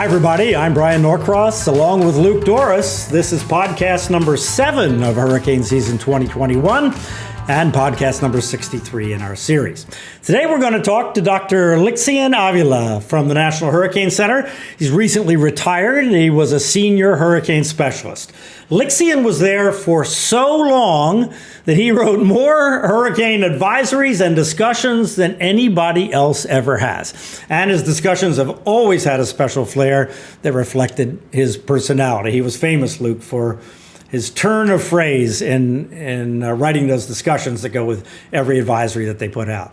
Hi, everybody. I'm Bryan Norcross, along with Luke Doris. This is podcast number 7 of hurricane season 2021 and podcast number 63 in our series. Today, we're going to talk to Dr. Lixion Avila from the National Hurricane Center. He's recently retired, and he was a senior hurricane specialist. Lixion was there for so long that he wrote more hurricane advisories and discussions than anybody else ever has. And his discussions have always had a special flair that reflected his personality. He was famous, Luke, for his turn of phrase in writing those discussions that go with every advisory that they put out.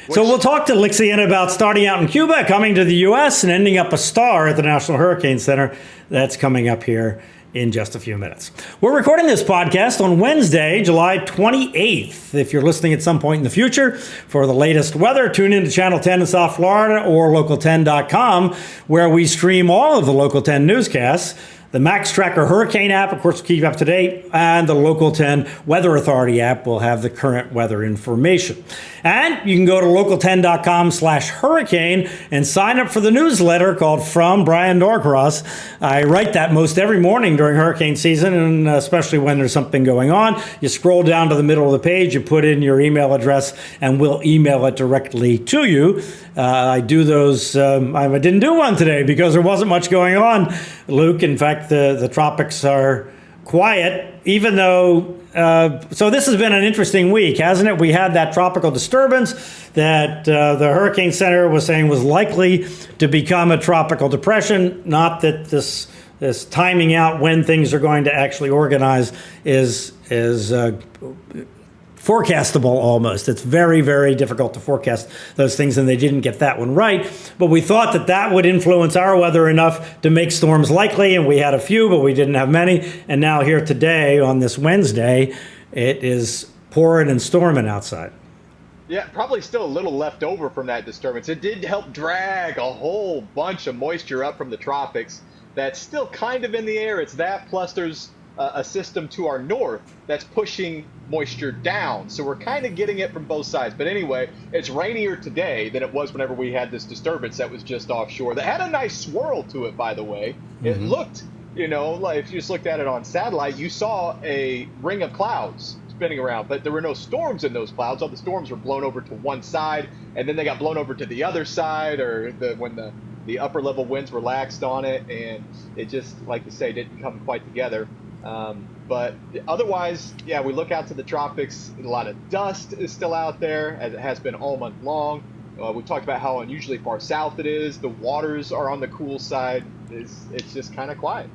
So we'll talk to Lixion about starting out in Cuba, coming to the U.S., and ending up a star at the National Hurricane Center. That's coming up here in just a few minutes. We're recording this podcast on Wednesday, July 28th. If you're listening at some point in the future for the latest weather, tune in to Channel 10 in South Florida or local10.com, where we stream all of the Local 10 newscasts. The Max Tracker Hurricane app, of course, will keep you up to date, and the Local 10 Weather Authority app will have the current weather information. And you can go to local10.com/hurricane and sign up for the newsletter called From Bryan Norcross. I write that most every morning during hurricane season, and especially when there's something going on. You scroll down to the middle of the page, you put in your email address, and we'll email it directly to you. I do those. I didn't do one today because there wasn't much going on, Luke. In fact, the tropics are quiet, even though. So this has been an interesting week, hasn't it? We had that tropical disturbance that the Hurricane Center was saying was likely to become a tropical depression. Not that this timing out when things are going to actually organize is forecastable almost. It's very, very difficult to forecast those things, and they didn't get that one right. But we thought that that would influence our weather enough to make storms likely, and we had a few, but we didn't have many. And now here today, on this Wednesday, it is pouring and storming outside. Yeah, probably still a little left over from that disturbance. It did help drag a whole bunch of moisture up from the tropics. That's still kind of in the air. It's that, plus there's a system to our north that's pushing moisture down. So we're kind of getting it from both sides. But anyway, it's rainier today than it was whenever we had this disturbance that was just offshore. That had a nice swirl to it, by the way. Mm-hmm. It looked, like if you just looked at it on satellite, you saw a ring of clouds spinning around, but there were no storms in those clouds. All the storms were blown over to one side, and then they got blown over to the other side, or when the upper level winds relaxed on it, and it just, like you say, didn't come quite together. But otherwise, yeah, we look out to the tropics. A lot of dust is still out there, as it has been all month long. We talked about how unusually far south it is. The waters are on the cool side. It's just kind of quiet.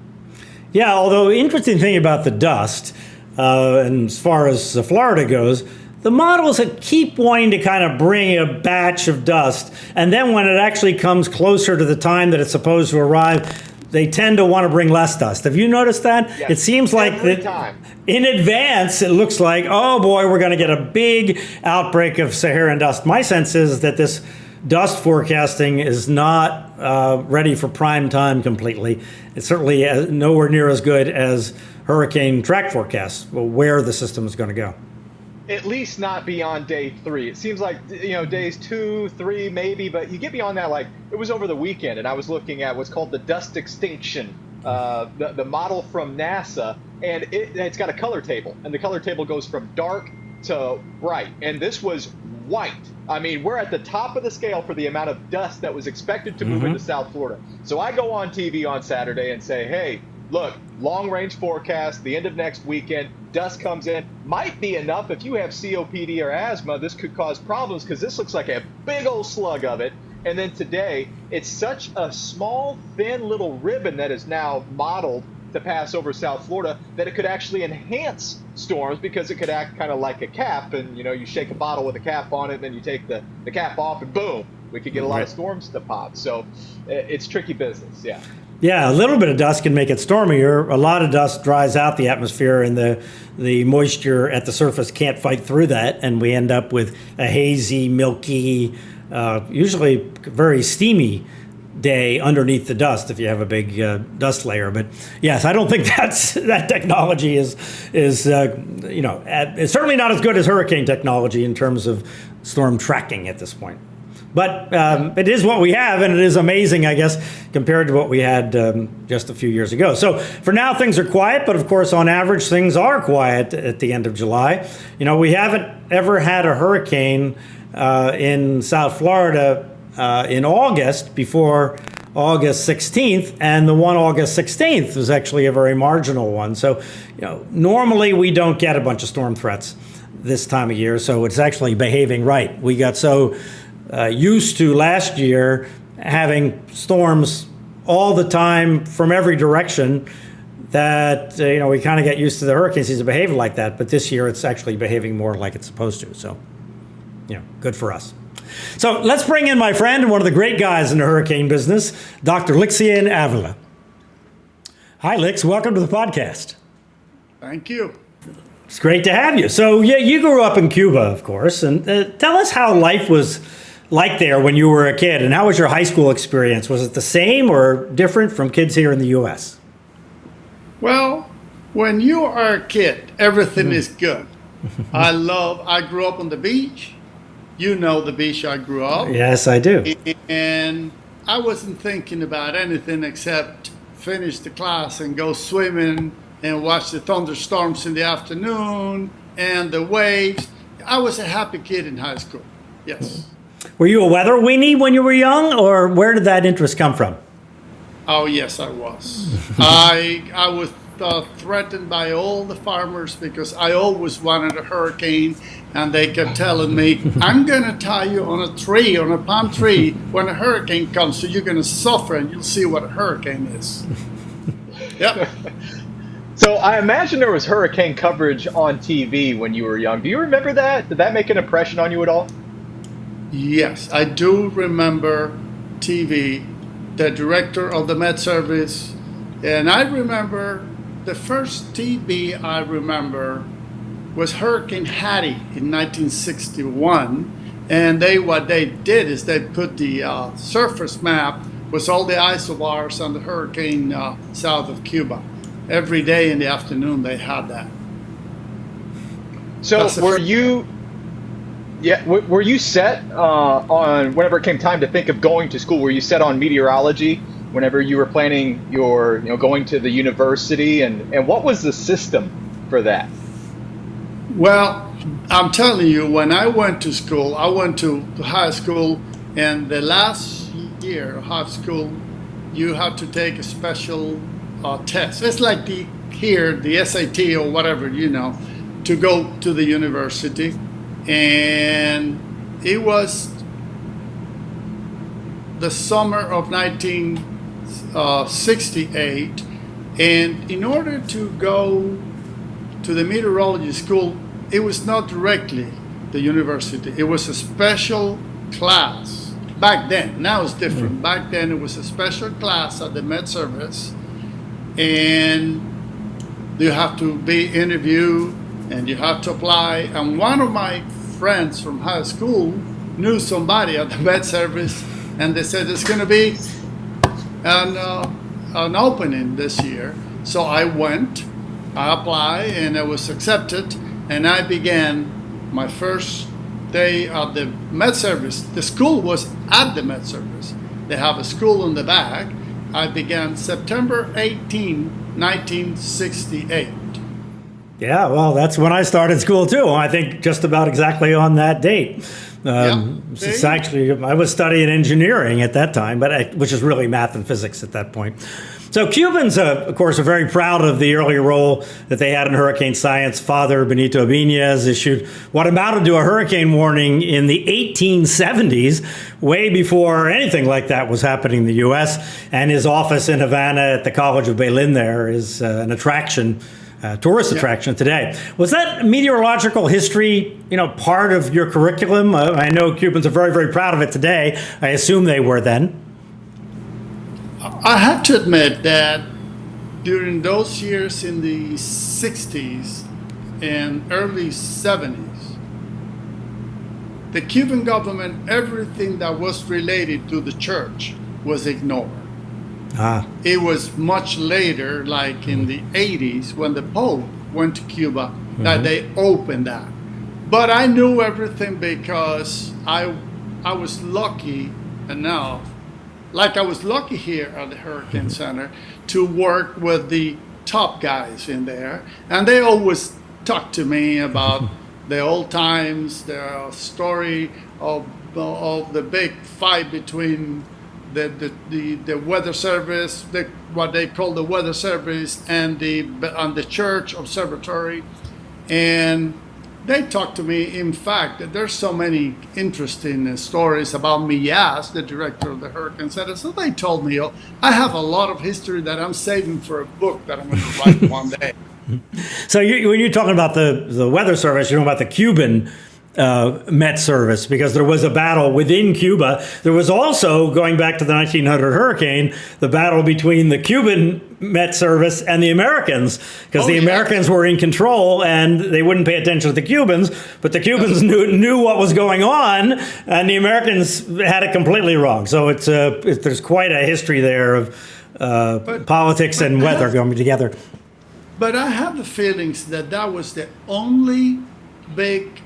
Yeah, although interesting thing about the dust, and as far as Florida goes, the models that keep wanting to kind of bring a batch of dust, and then when it actually comes closer to the time that it's supposed to arrive, they tend to want to bring less dust. Have you noticed that? Yes. It seems like that in advance, it looks like, oh boy, we're going to get a big outbreak of Saharan dust. My sense is that this dust forecasting is not ready for prime time completely. It's certainly nowhere near as good as hurricane track forecasts, where the system is going to go. At least not beyond day 3. It seems like, days 2, 3, maybe, but you get beyond that, like, it was over the weekend, and I was looking at what's called the dust extinction, the model from NASA, and it's got a color table, and the color table goes from dark to bright, and this was white. I mean, we're at the top of the scale for the amount of dust that was expected to move into South Florida. So I go on TV on Saturday and say, hey, look, long-range forecast, the end of next weekend, dust comes in. Might be enough. If you have COPD or asthma, this could cause problems because this looks like a big old slug of it. And then today, it's such a small, thin little ribbon that is now modeled to pass over South Florida that it could actually enhance storms because it could act kind of like a cap. And, you shake a bottle with a cap on it, and then you take the cap off, and boom, we could get a lot of storms to pop. So it's tricky business, yeah. Yeah, a little bit of dust can make it stormier. A lot of dust dries out the atmosphere, and the moisture at the surface can't fight through that, and we end up with a hazy, milky, usually very steamy day underneath the dust if you have a big dust layer. But yes, I don't think that technology is it's certainly not as good as hurricane technology in terms of storm tracking at this point. But it is what we have, and it is amazing, I guess, compared to what we had just a few years ago. So for now, things are quiet, but of course, on average, things are quiet at the end of July. You know, we haven't ever had a hurricane in South Florida in August before August 16th, and the one August 16th was actually a very marginal one. So, you know, normally we don't get a bunch of storm threats this time of year, so it's actually behaving right. We got so used to last year having storms all the time from every direction that we kind of get used to the hurricane season behaving like that. But this year it's actually behaving more like it's supposed to. So, good for us. So let's bring in my friend and one of the great guys in the hurricane business, Dr. Lixion Avila. Hi, Lix. Welcome to the podcast. Thank you. It's great to have you. So, yeah, you grew up in Cuba, of course, and tell us how life was like there when you were a kid, and how was your high school experience? Was it the same or different from kids here in the U.S.? Well, when you are a kid, everything is good. I grew up on the beach. You know the beach I grew up. Yes, I do. And I wasn't thinking about anything except finish the class and go swimming and watch the thunderstorms in the afternoon and the waves. I was a happy kid in high school. Yes. Were you a weather weenie when you were young, or where did that interest come from? Oh, yes, I was. I was threatened by all the farmers because I always wanted a hurricane, and they kept telling me, I'm going to tie you on a tree, on a palm tree, when a hurricane comes, so you're going to suffer and you'll see what a hurricane is. Yep. So I imagine there was hurricane coverage on TV when you were young. Do you remember that? Did that make an impression on you at all? Yes, I do remember TV, the director of the Met Service, and I remember the first TV I remember was Hurricane Hattie in 1961, and what they did is they put the surface map with all the isobars on the hurricane south of Cuba. Every day in the afternoon they had that. So were you set on, whenever it came time to think of going to school, were you set on meteorology whenever you were planning your, going to the university, and what was the system for that? Well, I'm telling you, when I went to school, I went to high school, and the last year of high school, you had to take a special test. It's like the SAT or whatever, to go to the university. And it was the summer of 1968, and in order to go to the meteorology school, it was not directly the university. It was a special class back then. Now it's different. Back then it was a special class at the Met Service, and you have to be interviewed and you have to apply. And one of my friends from high school knew somebody at the Met Service, and they said there's going to be an opening this year. So I went, I applied, and I was accepted, and I began my first day at the Met Service. The school was at the Met Service. They have a school in the back. I began September 18, 1968. Yeah, well, that's when I started school too. I think just about exactly on that date. It's actually, I was studying engineering at that time, which is really math and physics at that point. So Cubans, of course, are very proud of the early role that they had in hurricane science. Father Benito Ibanez issued what amounted to a hurricane warning in the 1870s, way before anything like that was happening in the U.S. And his office in Havana at the College of Berlin there is an attraction. Tourist attraction today. Was that meteorological history, part of your curriculum? I know Cubans are very, very proud of it today. I assume they were then. I have to admit that during those years in the 60s and early 70s, the Cuban government, everything that was related to the church was ignored. It was much later, like in the 80s, when the Pope went to Cuba, that they opened that. But I knew everything because I I was lucky enough, like I was lucky here at the Hurricane Center, to work with the top guys in there. And they always talk to me about the old times, the story of the big fight between the weather service, what they call the weather service, and the church observatory. And they talked to me, in fact, that there's so many interesting stories about Millas, the director of the Hurricane Center. So they told me, I have a lot of history that I'm saving for a book that I'm going to write one day. So when you're talking about the weather service, you're talking about the Cuban Met Service, because there was a battle within Cuba. There was also, going back to the 1900 hurricane, the battle between the Cuban Met Service and the Americans, because the Americans were in control and they wouldn't pay attention to the Cubans, but the Cubans knew what was going on, and the Americans had it completely wrong. So there's quite a history there of politics and weather going together. But I have the feelings that was the only big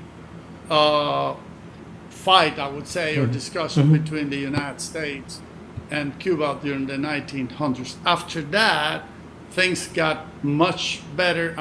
fight, I would say, or discussion between the United States and Cuba during the 1900s. After that, things got much better,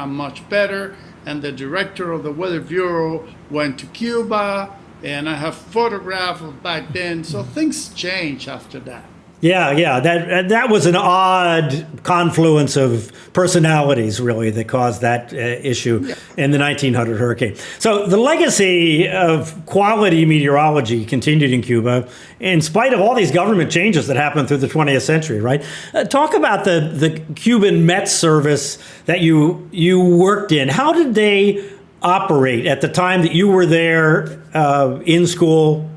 and the director of the Weather Bureau went to Cuba, and I have photographs of back then, so things changed after that. Yeah, that was an odd confluence of personalities, really, that caused that issue in the 1900 hurricane. So the legacy of quality meteorology continued in Cuba, in spite of all these government changes that happened through the 20th century, right? Talk about the Cuban Met Service that you worked in. How did they operate at the time that you were there in school,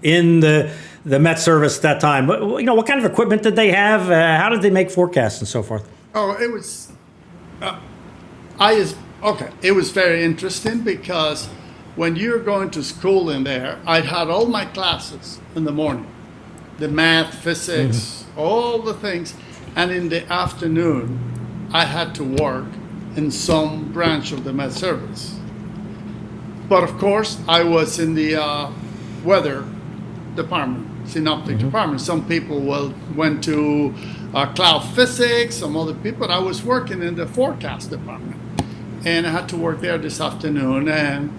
in the Met Service at that time? What kind of equipment did they have? How did they make forecasts and so forth? Oh, it was, it was very interesting, because when you're going to school in there, I had all my classes in the morning, the math, physics, all the things. And in the afternoon, I had to work in some branch of the Met Service. But of course, I was in the weather department, synoptic department. Some people went to cloud physics, some other people. I was working in the forecast department, and I had to work there this afternoon. And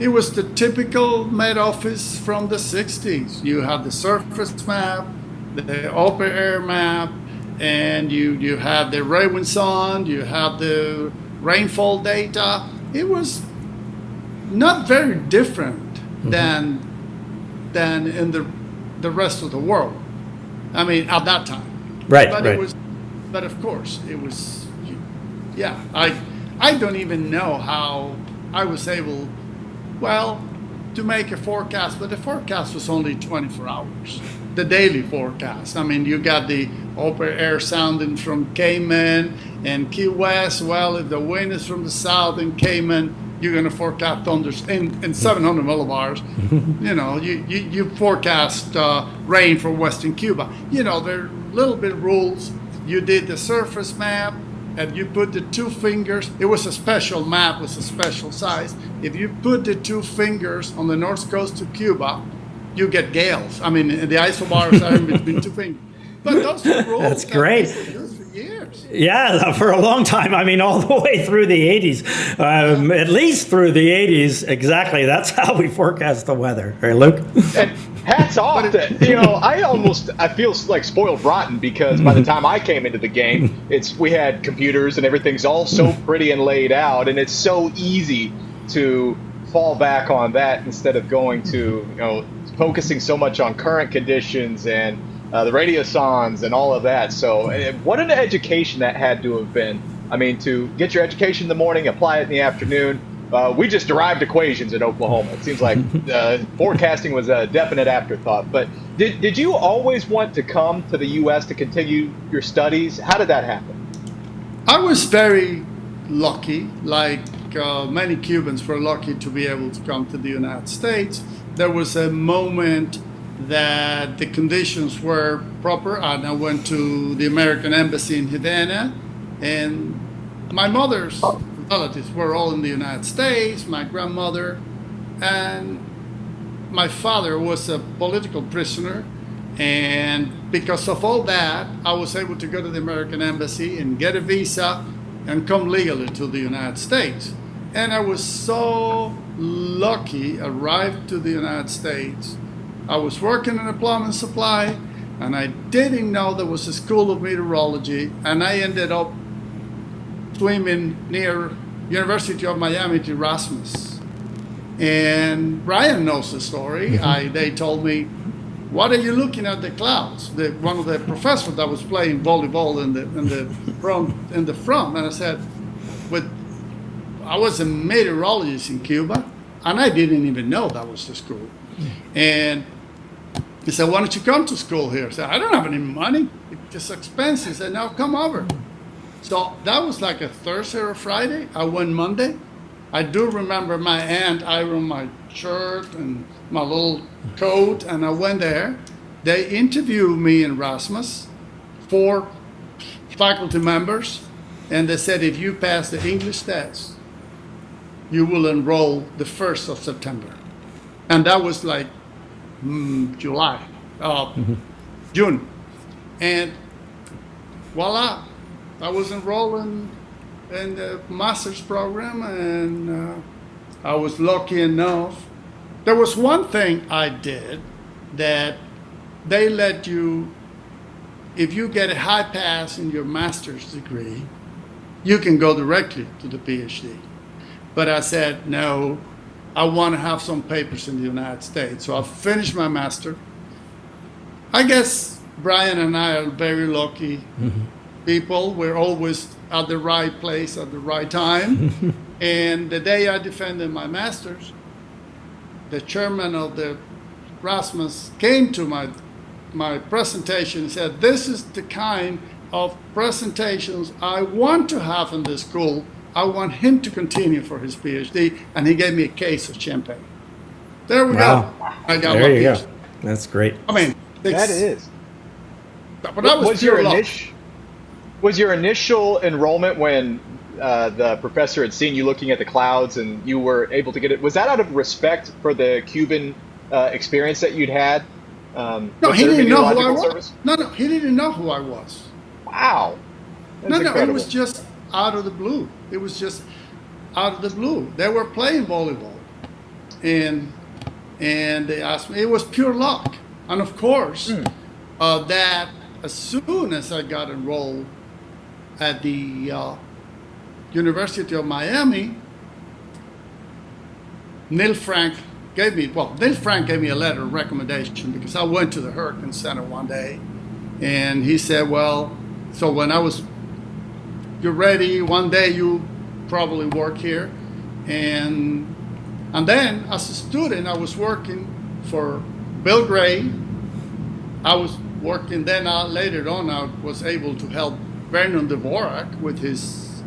it was the typical Met office from the 60s. You have the surface map, the open air map, and you have the rain sound, you have the rainfall data. It was not very different than in the rest of the world. I mean, at that time. Right. But of course, it was. Yeah, I don't even know how I was able, to make a forecast. But the forecast was only 24 hours. The daily forecast. I mean, you got the open air sounding from Cayman and Key West. Well, if the wind is from the south in Cayman, you're going to forecast thunders in 700 millibars. You forecast rain for Western Cuba. There are little bit of rules. You did the surface map, and you put the two fingers. It was a special map, was a special size. If you put the two fingers on the north coast of Cuba, you get gales. I mean, the isobars are in between two fingers. But those two rules. That's great. Years. Yeah, for a long time. I mean, all the way through the 80s, at least through the 80s. Exactly. That's how we forecast the weather. Right, Luke? And hats off I feel like spoiled rotten, because by the time I came into the game, we had computers and everything's all so pretty and laid out, and it's so easy to fall back on that instead of going to, focusing so much on current conditions and the radio songs and all of that. So what an education that had to have been. I mean, to get your education in the morning, apply it in the afternoon. We just derived equations in Oklahoma. It seems like forecasting was a definite afterthought. But did you always want to come to the U.S. to continue your studies? How did that happen? I was very lucky, like many Cubans were lucky to be able to come to the United States. There was a moment that the conditions were proper, and I went to the American Embassy in Havana, and my mother's relatives were all in the United States, my grandmother, and my father was a political prisoner, and because of all that, I was able to go to the American Embassy and get a visa and come legally to the United States. And I was so lucky, arrived to the United States. I was working in a plumbing supply, and I didn't know there was a school of meteorology, and I ended up swimming near University of Miami to Erasmus. And Bryan knows the story. They told me, "What are you looking at the clouds?" One of the professors that was playing volleyball in the front, and I said, I was a meteorologist in Cuba, and I didn't even know that was the school. And he said, "Why don't you come to school here?" I said, "I don't have any money. It's just expensive." He said, "No, come over." So that was like a Thursday or Friday. I went Monday. I do remember my aunt ironed my shirt and my little coat, and I went there. They interviewed me in Erasmus, 4 faculty members, and they said, "If you pass the English test, you will enroll the 1st of September." And that was like June. And voila, I was enrolled in the master's program, and I was lucky enough. There was one thing I did that they let you, if you get a high pass in your master's degree, you can go directly to the PhD. But I said, no, I want to have some papers in the United States. So I finished my master. I guess Bryan and I are very lucky people. We're always at the right place at the right time. And the day I defended my master's, the chairman of the Erasmus came to my presentation and said, "This is the kind of presentations I want to have in this school. I want him to continue for his PhD," and he gave me a case of champagne. There we go. I got there my you PhD. go. That's great. I mean, that is. But that was pure luck. Was your initial enrollment when the professor had seen you looking at the clouds and you were able to get it? Was that out of respect for the Cuban experience that you'd had? No, he didn't know who I was. Service? No, he didn't know who I was. Wow. That's incredible. It was just out of the blue. It was just out of the blue. They were playing volleyball, and they asked me. It was pure luck, and of course, that as soon as I got enrolled at the University of Miami, Neil Frank gave me a letter of recommendation because I went to the Hurricane Center one day, and he said, "Well, so when you're ready, one day you probably work here," and then as a student, I was working for Bill Gray. I was working then. Later on, I was able to help Vernon Dvorak with his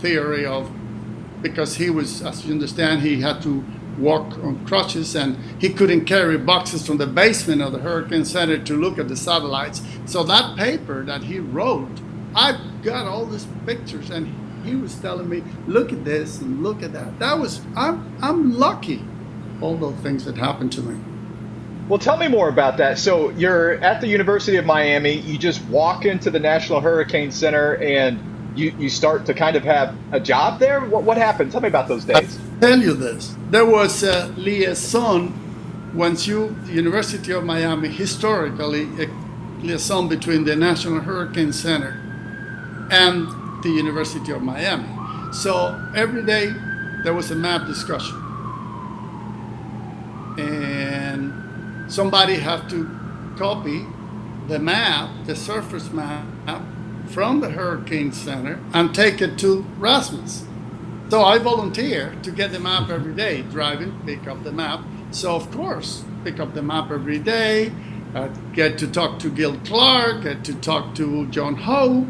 theory of, because he was, as you understand, he had to walk on crutches and he couldn't carry boxes from the basement of the Hurricane Center to look at the satellites. So that paper that he wrote, I've got all these pictures, and he was telling me, "Look at this and look at that." I'm lucky, all those things that happened to me. Well, tell me more about that. So you're at the University of Miami, you just walk into the National Hurricane Center and you start to kind of have a job there? What happened? Tell me about those days. I'll tell you this. There was a liaison the University of Miami, historically, a liaison between the National Hurricane Center and the University of Miami. So every day there was a map discussion. And somebody had to copy the map, the surface map, from the Hurricane Center and take it to Erasmus. So I volunteered to get the map every day, driving, pick up the map. So of course, pick up the map every day, get to talk to Gil Clark, get to talk to John Hope,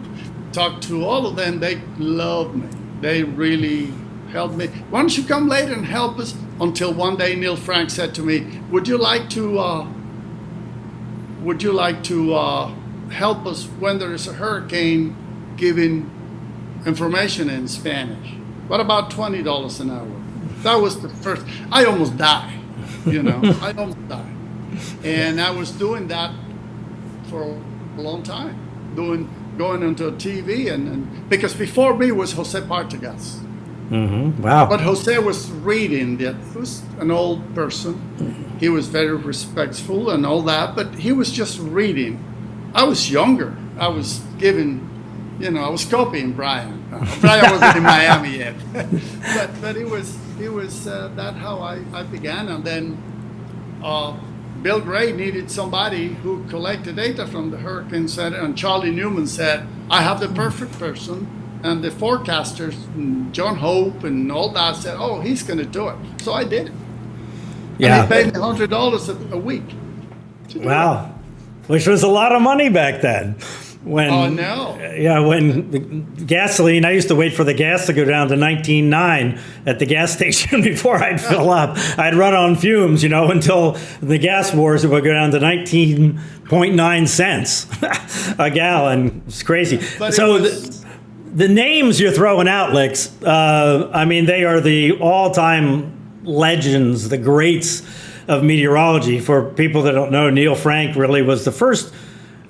talk to all of them. They loved me. They really helped me. "Why don't you come later and help us?" Until one day Neil Frank said to me, would you like to help us when there is a hurricane, giving information in Spanish? What about $20 an hour? That was the first. I almost died. I almost died. And I was doing that for a long time, going into TV, and because before me was Jose Partagas. Wow. But Jose was reading that. He was an old person. He was very respectful and all that, but he was just reading. I was younger. I was giving, I was copying Bryan. Bryan wasn't in Miami yet. but it was that how I began. And then Bill Gray needed somebody who collected data from the Hurricane Center, and Charlie Newman said, I have the perfect person. And the forecasters, John Hope and all that, said, oh, he's going to do it. So I did it. Yeah. And he paid me $100 a week. Wow. Which was a lot of money back then. When gasoline, I used to wait for the gas to go down to 19.9 at the gas station before I'd fill up. I'd run on fumes, until the gas wars would go down to 19.9 cents a gallon. It's crazy. But so the names you're throwing out, Lix, they are the all-time legends, the greats of meteorology. For people that don't know, Neil Frank really was the first,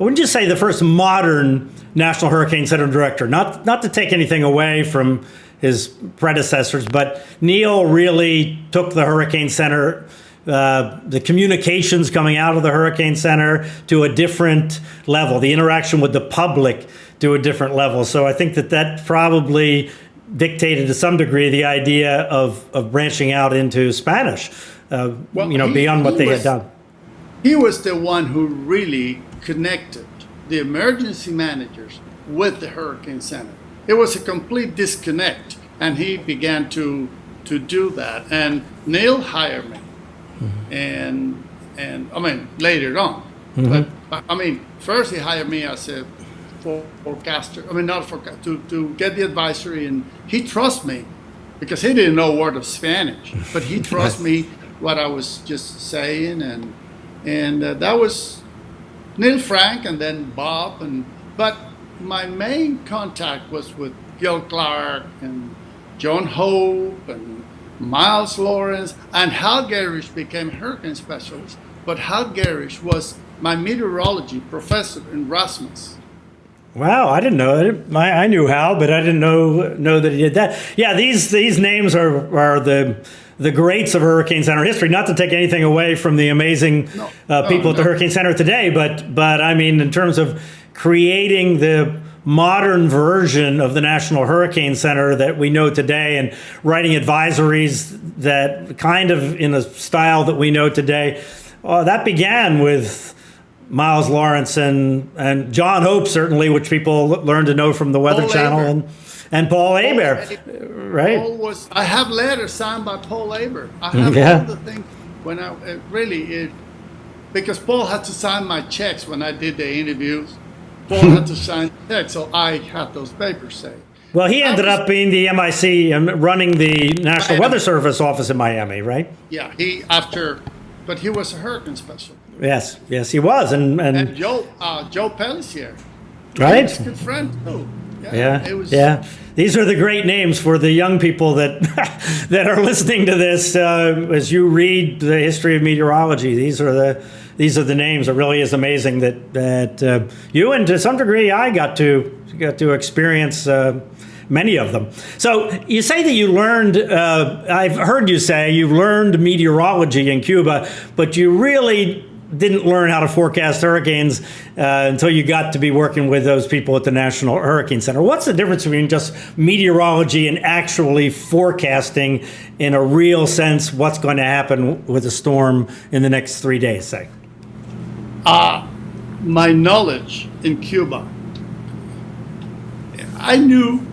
I wouldn't just say the first modern National Hurricane Center director, not to take anything away from his predecessors, but Neil really took the Hurricane Center, the communications coming out of the Hurricane Center to a different level, the interaction with the public to a different level. So I think that probably dictated to some degree the idea of branching out into Spanish, beyond what they had done. He was the one who really connected the emergency managers with the Hurricane Center. It was a complete disconnect, and he began to do that. And Neil hired me, and later on. But first he hired me as a forecaster. To get the advisory, and he trusts me because he didn't know a word of Spanish, but he trusts me what I was just saying, and that was Neil Frank, and then Bob, but my main contact was with Gil Clark and John Hope and Miles Lawrence, and Hal Garish became hurricane specialist. But Hal Garish was my meteorology professor in Rasmus. Wow, I didn't know it. I knew Hal, but I didn't know that he did that. Yeah, these names are the greats of Hurricane Center history. Not to take anything away from the amazing people at the Hurricane Center today, but in terms of creating the modern version of the National Hurricane Center that we know today, and writing advisories that kind of in a style that we know today, that began with Miles Lawrence and John Hope, certainly, which people learned to know from the Weather Channel, and Paul Hebert, right? I have letters signed by Paul Hebert. I have all the things when because Paul had to sign my checks when I did the interviews. Paul had to sign checks, so I had those papers saved. Well, he ended up being the MIC and running the National Weather Service office in Miami, right? Yeah, but he was a hurricane specialist. Yes, he was, and Joe Pellissier, right? He's a good friend too. Yeah. These are the great names for the young people that that are listening to this. As you read the history of meteorology, these are the names. It really is amazing that you, and to some degree I got to experience many of them. So you say that you learned, I've heard you say you learned meteorology in Cuba, but you really didn't learn how to forecast hurricanes until you got to be working with those people at the National Hurricane Center. What's the difference between just meteorology and actually forecasting in a real sense what's going to happen with a storm in the next 3 days, say? My knowledge in Cuba, I knew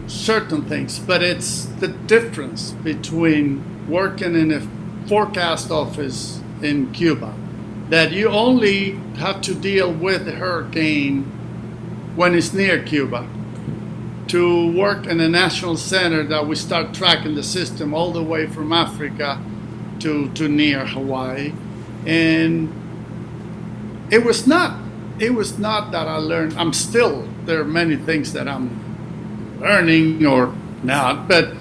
certain things, but it's the difference between working in a forecast office in Cuba, that you only have to deal with a hurricane when it's near Cuba, to work in a national center that we start tracking the system all the way from Africa to near Hawaii. And it was not that I learned. There are many things that I'm learning or not, but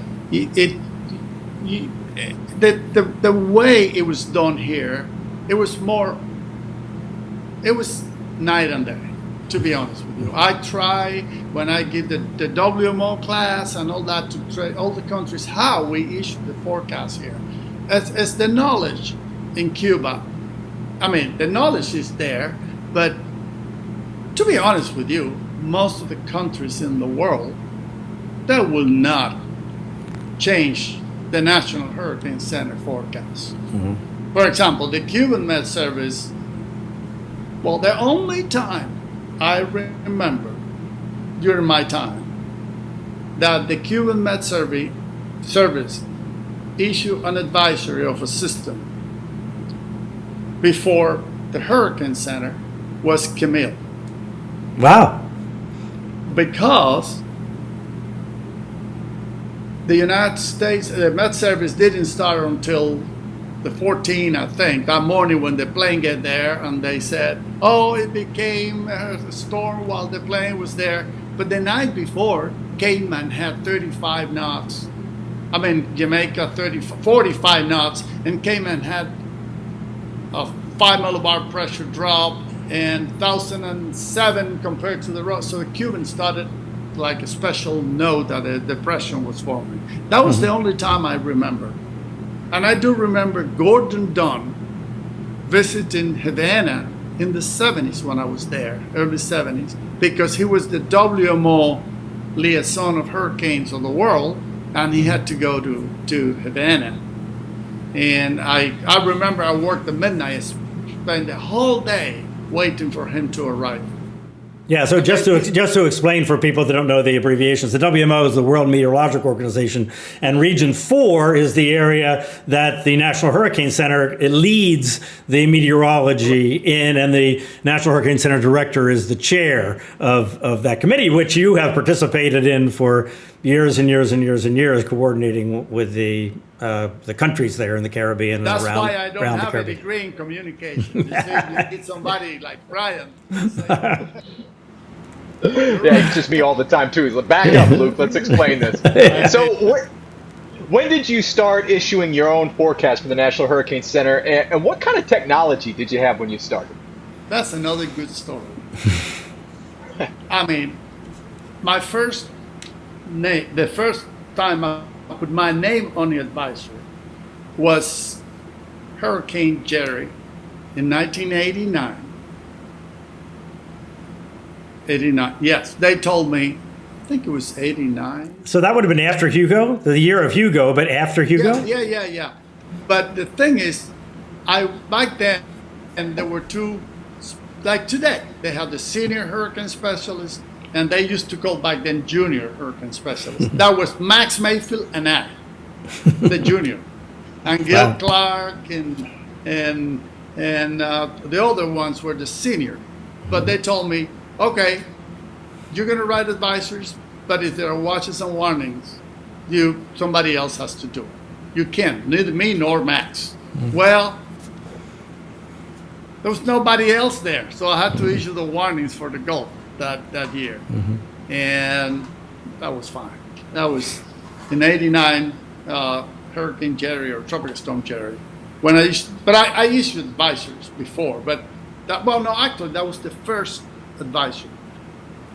the way it was done here, it was night and day, to be honest with you. I try, when I give the WMO class and all that, to train all the countries how we issue the forecast here. As the knowledge in Cuba, I mean, the knowledge is there, but to be honest with you, most of the countries in the world, they will not change the National Hurricane Center forecast. Mm-hmm. For example, the Cuban Met Service, well, the only time I remember during my time that the Cuban Met Service issued an advisory of a system before the Hurricane Center was Camille. Wow. Because the United States, the Met Service didn't start until the 14th, I think, that morning when the plane get there, and they said, oh, it became a storm while the plane was there. But the night before, Cayman had 35 knots. I mean, Jamaica 45 knots, and Cayman had a 5 millibar pressure drop, and 1007 compared to the road. So the Cubans started like a special note that a depression was forming. That was the only time I remember. And I do remember Gordon Dunn visiting Havana in the 70s when I was there, early 70s, because he was the WMO liaison of hurricanes of the world, and he had to go to Havana. And I remember I worked at midnight, spent the whole day waiting for him to arrive. Yeah, so just to explain for people that don't know the abbreviations, the WMO is the World Meteorological Organization, and Region 4 is the area that the National Hurricane Center, it leads the meteorology in, and the National Hurricane Center director is the chair of that committee, which you have participated in for years and years and years and years, coordinating with the countries there in the Caribbean and That's around why I don't around have the a Caribbean. degree in communication. You get somebody like Bryan. Yeah, it's just me all the time too. He's like, back up, Luke. Let's explain this. So, when did you start issuing your own forecast for the National Hurricane Center, and what kind of technology did you have when you started? That's another good story. I mean, my first name, the first time I put my name on the advisory was Hurricane Jerry in 1989. 89, yes. They told me, I think it was 89. So that would have been after Hugo, the year of Hugo, but after Hugo? Yeah. But the thing is, back then, and there were two, like today, they have the senior hurricane specialist, and they used to call back then junior hurricane specialist. That was Max Mayfield and I, the junior, and Gil Clark and the other ones were the senior. But they told me, okay, you're going to write advisories, but if there are watches and warnings, somebody else has to do it. You can't, neither me nor Max. Mm-hmm. Well, there was nobody else there, so I had to issue the warnings for the Gulf that year. Mm-hmm. And that was fine. That was in 89, Hurricane Jerry or Tropical Storm Jerry. I issued advisories before, but that was the first advisory,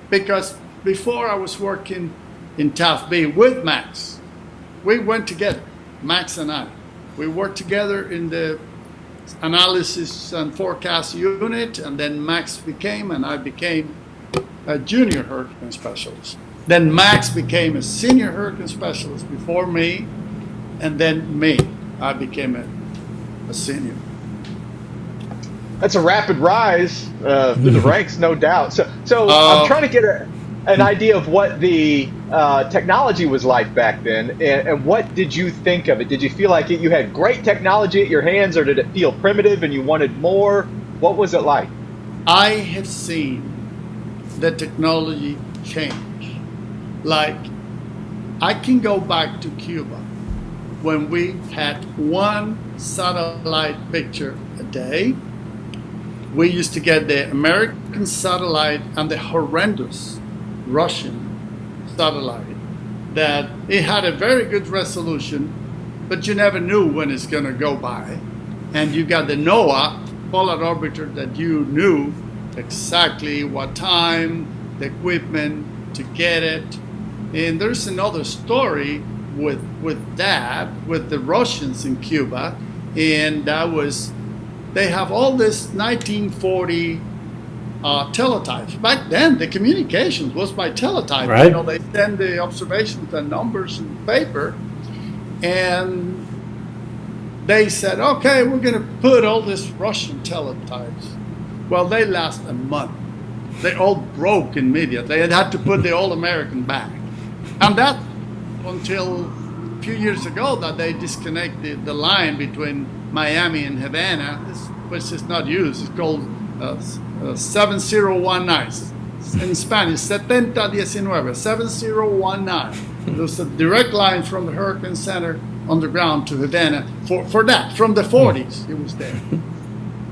because before I was working in Taft B with Max. We went together, Max and I. We worked together in the analysis and forecast unit, and then Max became, and I became a junior hurricane specialist. Then Max became a senior hurricane specialist before me, and then me. I became a senior. That's a rapid rise through the ranks, no doubt. So I'm trying to get an idea of what the technology was like back then, and what did you think of it? Did you feel like you had great technology at your hands, or did it feel primitive and you wanted more? What was it like? I have seen the technology change. Like, I can go back to Cuba when we had one satellite picture a day. We used to get the American satellite and the horrendous Russian satellite that it had a very good resolution, but you never knew when it's going to go by. And you got the NOAA polar orbiter that you knew exactly what time, the equipment to get it. And there's another story with the Russians in Cuba, and that was, they have all this 1940 teletypes. Back then, the communications was by teletype. Right. You know, they send the observations and numbers in paper, and they said, okay, we're going to put all this Russian teletypes. Well, they last a month. They all broke immediately. They had to put the old American back. And that until a few years ago that they disconnected the line between Miami and Havana, which is not used. It's called 7019. In Spanish, 7019, 7019. There's a direct line from the Hurricane Center underground to Havana for that. From the 40s, it was there.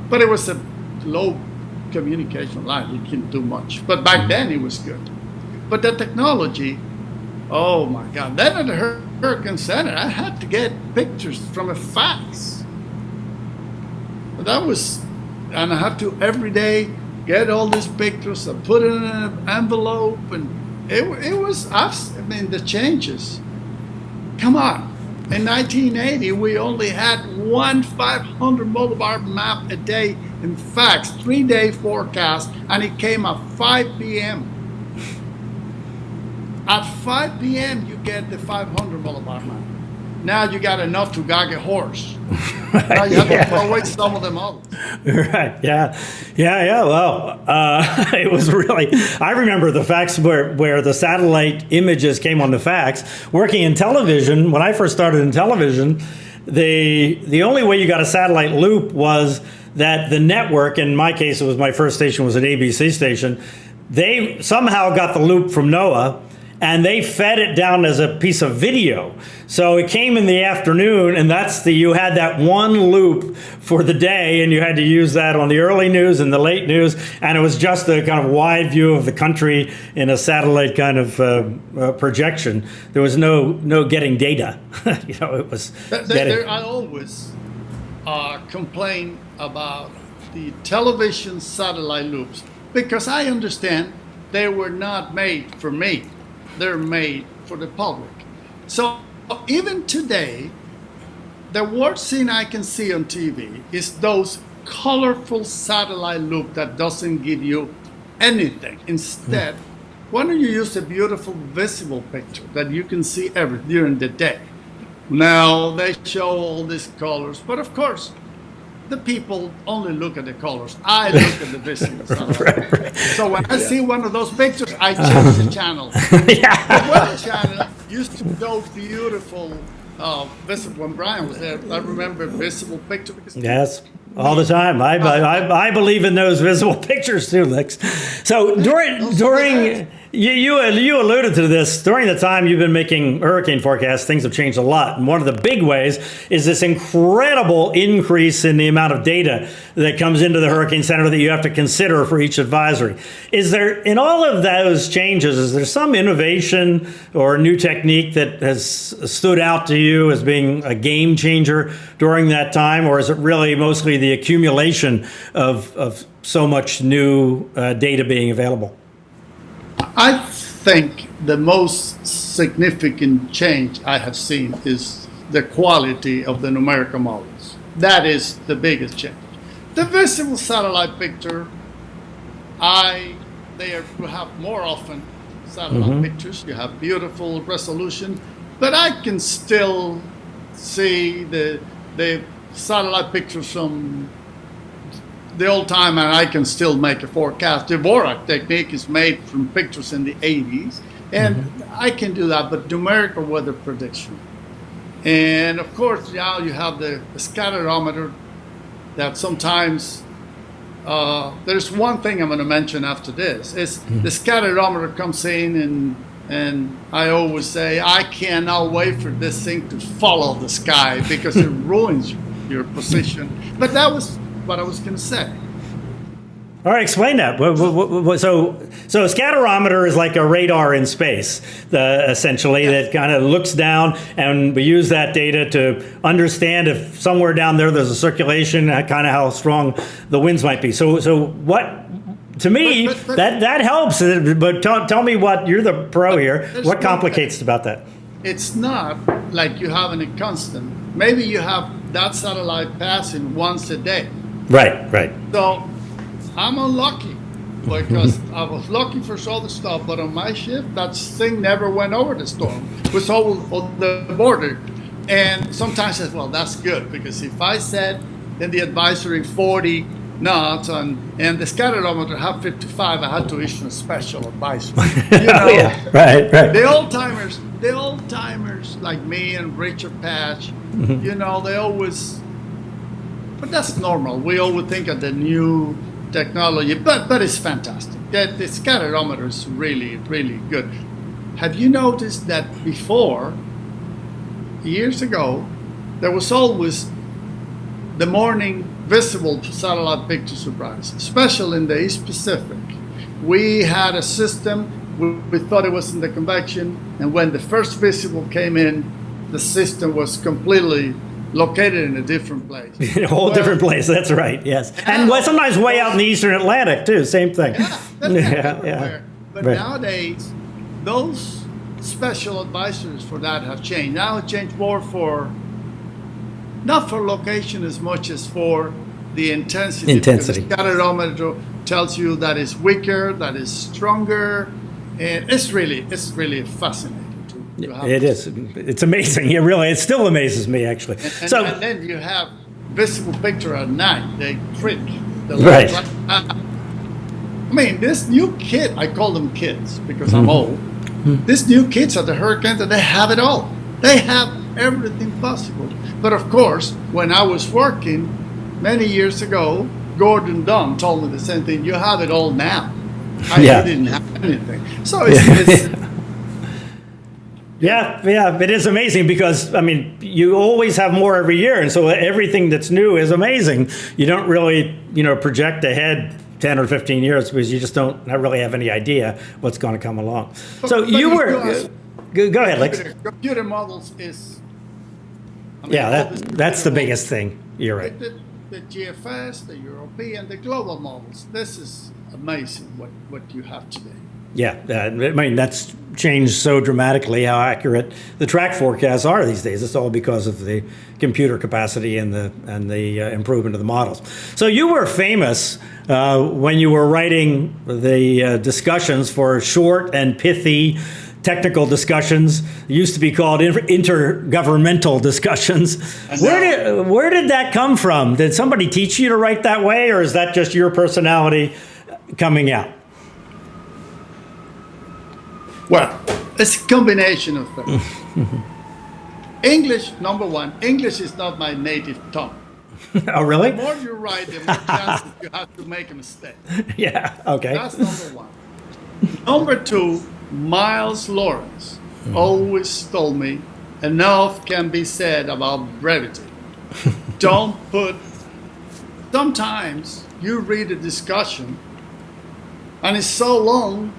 But it was a low communication line. You couldn't do much. But back then, it was good. But the technology, oh my God. Then at the Hurricane Center, I had to get pictures from a fax. That was, and I had to every day get all these pictures and put it in an envelope. And it was, I mean, the changes. Come on. In 1980, we only had one 500 millibar map a day in fax, 3-day forecast, and it came at 5 p.m. At 5 p.m., you get the 500 millibar map. Now you got enough to gag a horse. Now you have to throw away some of them others. Right. Yeah. Well, it was really, I remember the fax where the satellite images came on the fax. Working in television, when I first started in television, the only way you got a satellite loop was that the network, in my case, it was my first station was an ABC station. They somehow got the loop from NOAA, and they fed it down as a piece of video. So it came in the afternoon, and you had that one loop for the day, and you had to use that on the early news and the late news, and it was just a kind of wide view of the country in a satellite kind of projection. There was no getting data. It was I always complain about the television satellite loops, because I understand they were not made for me. They're made for the public. So even today, the worst thing I can see on TV is those colorful satellite loop that doesn't give you anything. Instead, why don't you use a beautiful visible picture that you can see during the day? Now they show all these colors, but of course, the people only look at the colors. I look at the visible satellite. Right. So when I see one of those pictures, I change the channel. The weather channel used to go beautiful visible. When Bryan was there, I remember visible picture. Yes, all the time. I believe in those visible pictures too, Lix. So during you alluded to this, during the time you've been making hurricane forecasts, things have changed a lot. And one of the big ways is this incredible increase in the amount of data that comes into the Hurricane Center that you have to consider for each advisory. Is there, in all of those changes, is there some innovation or new technique that has stood out to you as being a game changer during that time? Or is it really mostly the accumulation of so much new data being available? I think the most significant change I have seen is the quality of the numerical models. That is the biggest change. The visible satellite picture, you have more often satellite pictures. You have beautiful resolution, but I can still see the satellite pictures from the old time, and I can still make a forecast. The Dvorak technique is made from pictures in the 80s, and I can do that, but numerical weather prediction. And of course, now you have the Scatterometer that sometimes, there's one thing I'm going to mention after this, is the Scatterometer comes in, and I always say, I cannot wait for this thing to follow the sky because it ruins your position. But that was what I was going to say. All right, explain that. So a scatterometer is like a radar in space, essentially, that kind of looks down, and we use that data to understand if somewhere down there's a circulation, kind of how strong the winds might be. So what? To me, that helps. But tell me what, you're the pro here. What complicates about that? It's not like you have a constant. Maybe you have that satellite passing once a day. Right. So I'm unlucky because I was lucky for other stuff, but on my shift, that thing never went over the storm. It was over on the border. And sometimes I said, well, that's good, because if I said in the advisory 40 knots and the scatterometer had 55, I had to issue a special advisory. Yeah, right. The old timers like me and Richard Patch, they always, but that's normal. We always think of the new technology, but it's fantastic. The scatterometer is really, really good. Have you noticed that before, years ago, there was always the morning visible satellite picture surprise, especially in the East Pacific. We had a system, we thought it was in the convection, and when the first visible came in, the system was completely located in a different place. In a whole different place, that's right, yes. And sometimes way out in the Eastern Atlantic, too, same thing. Yeah. But nowadays, those special advisories for that have changed. Now it changed more for, not for location as much as for the intensity. The scatterometer tells you that it's weaker, that it's stronger, and it's really fascinating. It is. It's amazing. It still amazes me, actually. And then you have visible picture at night. They trick the right. I mean, this new kid, I call them kids because I'm old. These new kids at the Hurricane, they have it all. They have everything possible. But of course, when I was working many years ago, Gordon Dunn told me the same thing. You have it all now. I didn't have anything. So it's Yeah, it is amazing because, you always have more every year, and so everything that's new is amazing. You don't really, project ahead 10 or 15 years because you just don't really have any idea what's going to come along. So you were... Go ahead, Lex. Computer models is... that's the biggest thing. You're right. The GFS, the European, the global models. This is amazing what you have today. Yeah, that's changed so dramatically how accurate the track forecasts are these days. It's all because of the computer capacity and the improvement of the models. So you were famous when you were writing the discussions for short and pithy technical discussions. It used to be called intergovernmental discussions. Where did that come from? Did somebody teach you to write that way, or is that just your personality coming out? Well, it's a combination of things. English, number one, English is not my native tongue. Oh, really? The more you write, the more chances you have to make a mistake. Yeah, okay. That's number one. Number two, Miles Lawrence always told me, enough can be said about brevity. Sometimes you read a discussion and it's so long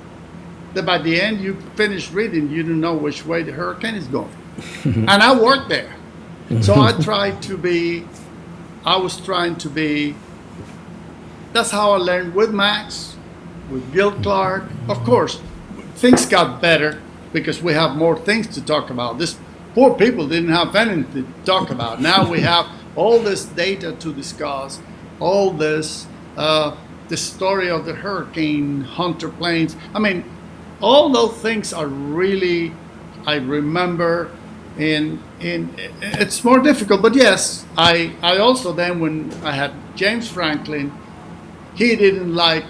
that by the end you finish reading, you don't know which way the hurricane is going. And I worked there. So I was trying to be, that's how I learned with Max, with Gil Clark. Of course, things got better because we have more things to talk about. This poor people didn't have anything to talk about. Now we have all this data to discuss, all this, the story of the hurricane, Hunter planes. All those things are really, I remember, and it's more difficult. But yes, I also then, when I had James Franklin, he didn't like,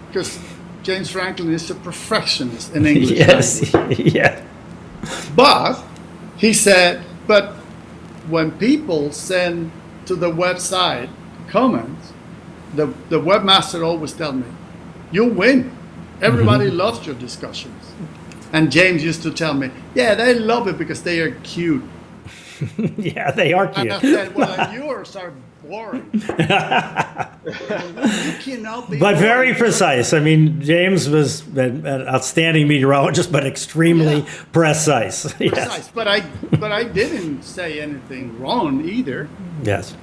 because James Franklin is a perfectionist in English. Yes, yeah. But he said, but when people send to the website comments, the webmaster always tells me, you win. Everybody loves your discussions. And James used to tell me, yeah, they love it because they are cute. Yeah, they are And I cute. said, well, yours are boring. You cannot be But very boring. precise. I mean, James was an outstanding meteorologist, but extremely Yeah. precise. Yes. Precise. But I didn't say anything wrong either. Yes.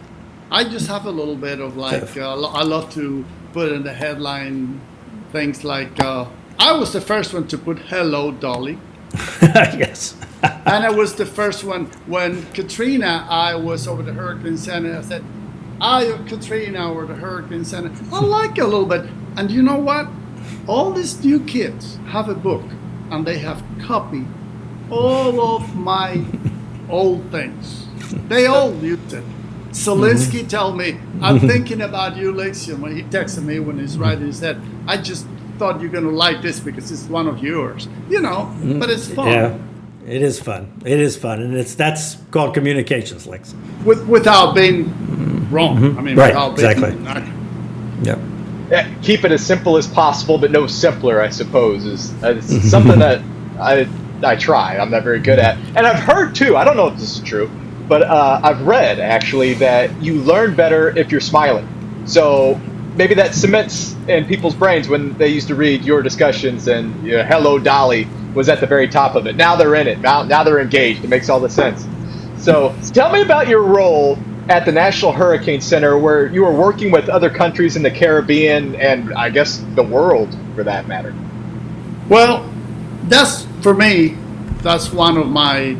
I just have a little bit of like, I love to put in the headline things like, I was the first one to put "Hello, Dolly." Yes. And I was the first one when Katrina, I was over the Hurricane Center. I said, Katrina over the Hurricane Center. I like it a little bit. And you know what? All these new kids have a book and they have copied all of my old things. They all used it. Solinsky told me, I'm thinking about you, Lixion, when he texted me when he's writing, he said, I just thought you're going to like this because it's one of yours. But it's fun. Yeah. It is fun. It is fun. And that's called communications, Lex. Without being wrong. I mean, Right, without being exactly. Yep. Yeah, keep it as simple as possible, but no simpler, I suppose, is something that I try. I'm not very good at. And I've heard, too, I don't know if this is true, but I've read, actually, that you learn better if you're smiling. So maybe that cements in people's brains when they used to read your discussions and "Hello, Dolly" was at the very top of it. Now they're in it. Now they're engaged. It makes all the sense. So tell me about your role at the National Hurricane Center, where you were working with other countries in the Caribbean and I guess the world, for that matter. Well, for me, that's one of my,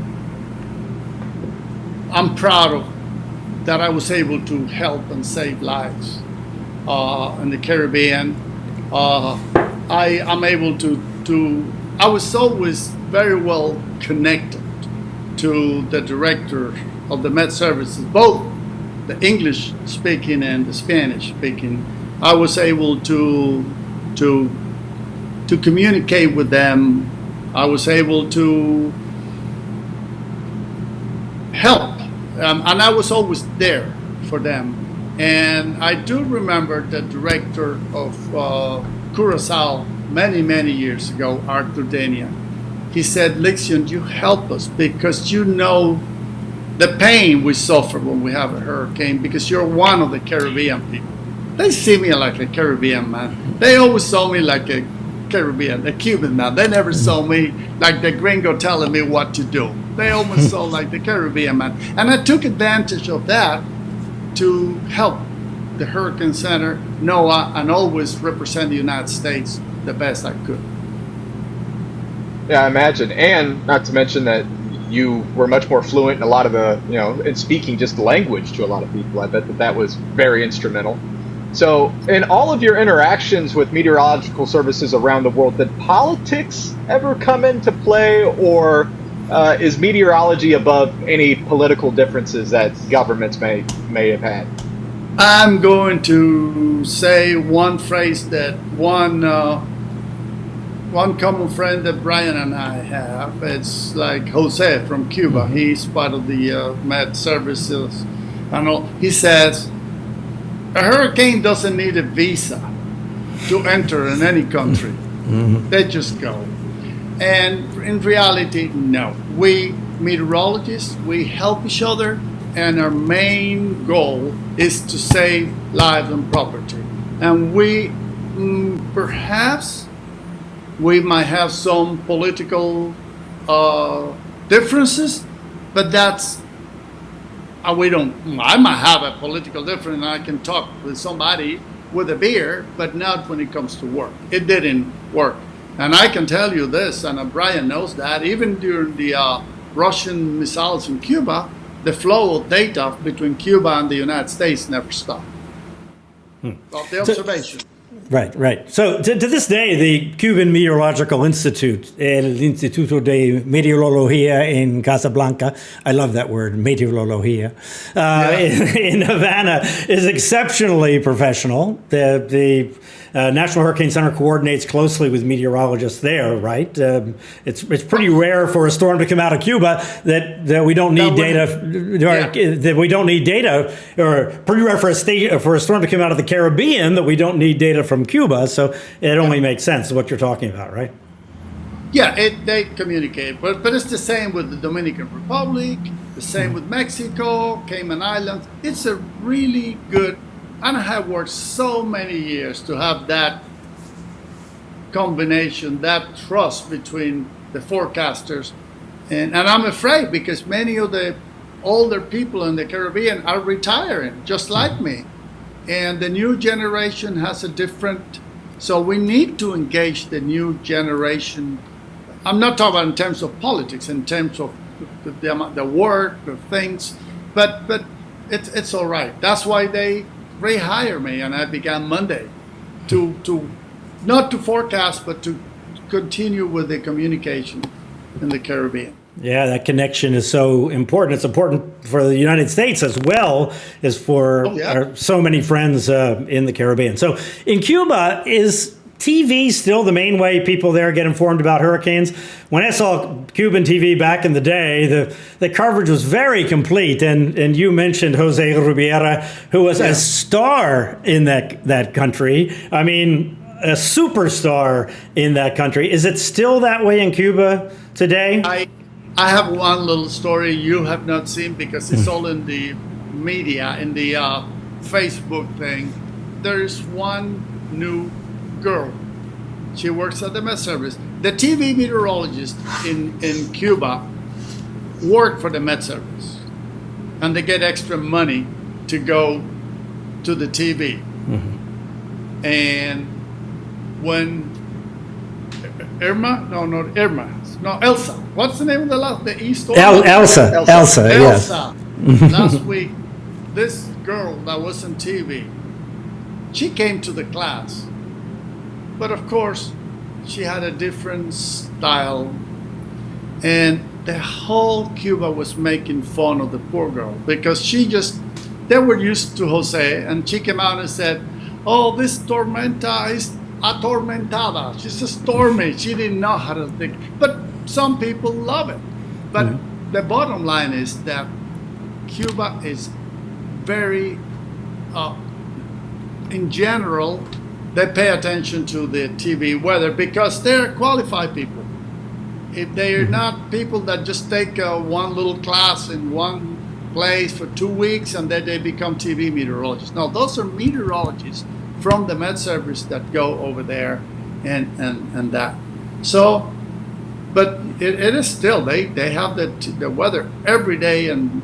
I'm proud of that I was able to help and save lives in the Caribbean. I'm able to, I was always very well connected to the director of the Met Services, both the English speaking and the Spanish speaking. I was able to communicate with them. I was able to help, and I was always there for them. And I do remember the director of Curacao many years ago, Arthur Dania. He said, Lixion, you help us because you know the pain we suffer when we have a hurricane, because you're one of the Caribbean people. They see me like a Caribbean man. They always saw me like a Caribbean, a Cuban man. They never saw me like the gringo telling me what to do. They always saw like the Caribbean man. And I took advantage of that to help the Hurricane Center, NOAA, and always represent the United States the best I could. Yeah, I imagine. And not to mention that you were much more fluent in a lot of the, in speaking just the language to a lot of people. I bet that was very instrumental. So in all of your interactions with meteorological services around the world, did politics ever come into play, or is meteorology above any political differences that governments may have had? I'm going to say one phrase that one common friend that Bryan and I have. It's like Jose from Cuba. He's part of the Met Services and all. He says, a hurricane doesn't need a visa to enter in any country. They just go. And in reality, no. We meteorologists, we help each other, and our main goal is to save lives and property. And we, perhaps, we might have some political differences, but that's, I might have a political difference and I can talk with somebody with a beer, but not when it comes to work. It didn't work. And I can tell you this, and Bryan knows that, even during the Russian missiles in Cuba, the flow of data between Cuba and the United States never stopped. Of the observation. Right. So to this day, the Cuban Meteorological Institute, El Instituto de Meteorología in Casablanca, I love that word, meteorología, in Havana, is exceptionally professional. The National Hurricane Center coordinates closely with meteorologists there, right? It's pretty rare for a storm to come out of Cuba that we don't need that we don't need data, or pretty rare for a storm to come out of the Caribbean that we don't need data from Cuba. So it only makes sense what you're talking about, right? Yeah, they communicate, but it's the same with the Dominican Republic, the The same with Mexico, Cayman Islands. It's a really good, and I have worked so many years to have that combination, that trust between the forecasters. And I'm afraid because many of the older people in the Caribbean are retiring, just like me. And the new generation has a different, so we need to engage the new generation. I'm not talking about in terms of politics, in terms of the work, the things, but it's all right. That's why they rehire me, and I began Monday to not to forecast, but to continue with the communication in the Caribbean. Yeah, that connection is so important. It's important for the United States as well as for our, so many friends in the Caribbean. So in Cuba, is TV still the main way people there get informed about hurricanes? When I saw Cuban TV back in the day, the coverage was very complete. And you mentioned Jose Rubiera, who was a star in that country. I mean, a superstar in that country. Is it still that way in Cuba today? I have one little story you have not seen because it's all in the media, in the Facebook thing. There is one new girl. She works at the Met Service. The TV meteorologist in Cuba work for the Met Service, and they get extra money to go to the TV. Mm-hmm. And when Elsa. What's the name of the East? Elsa. Yes. Last week, this girl that was on TV, she came to the class, but of course, she had a different style, and the whole Cuba was making fun of the poor girl because they were used to Jose, and she came out and said, "Oh, this tormenta is atormentada. She's a stormy. She didn't know how to think." But some people love it. But the bottom line is that Cuba is very, in general, they pay attention to the TV weather because they're qualified people. If they are not people that just take one little class in one place for 2 weeks and then they become TV meteorologists. No, those are meteorologists from the Met Service that go over there and that. So, but it is still, they have the weather every day, and